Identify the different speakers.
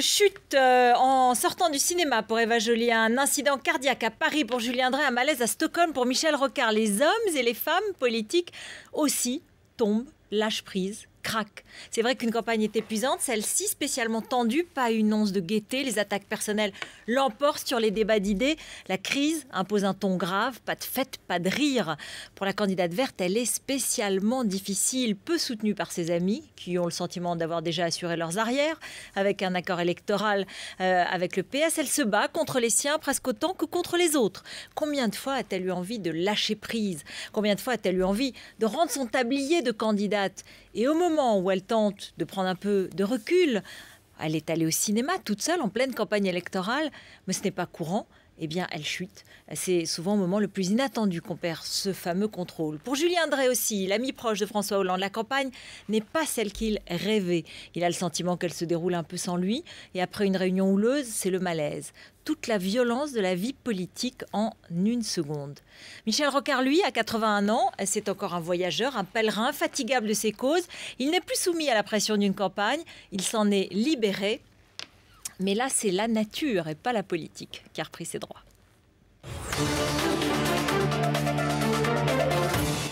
Speaker 1: chute en sortant du cinéma pour Eva Joly, un incident cardiaque à Paris pour Julien Dray, un malaise à Stockholm pour Michel Rocard. Les hommes et les femmes politiques aussi tombent, lâchent prise, craquent. C'est vrai qu'une campagne est épuisante, celle-ci spécialement tendue, pas une once de gaieté. Les attaques personnelles l'emportent sur les débats d'idées. La crise impose un ton grave, pas de fête, pas de rire. Pour la candidate verte, elle est spécialement difficile, peu soutenue par ses amis, qui ont le sentiment d'avoir déjà assuré leurs arrières. Avec un accord électoral avec le PS, elle se bat contre les siens presque autant que contre les autres. Combien de fois a-t-elle eu envie de lâcher prise? Combien de fois a-t-elle eu envie de rendre son tablier de candidate? Et au moment où elle tente de prendre un peu de recul, elle est allée au cinéma toute seule en pleine campagne électorale, mais ce n'est pas courant. Eh bien, elle chute. C'est souvent au moment le plus inattendu qu'on perd ce fameux contrôle. Pour Julien Dray aussi, l'ami proche de François Hollande, la campagne n'est pas celle qu'il rêvait. Il a le sentiment qu'elle se déroule un peu sans lui. Et après une réunion houleuse, c'est le malaise. Toute la violence de la vie politique en une seconde. Michel Rocard, lui, à 81 ans, c'est encore un voyageur, un pèlerin, infatigable de ses causes. Il n'est plus soumis à la pression d'une campagne. Il s'en est libéré. Mais là, c'est la nature et pas la politique qui a repris ses droits.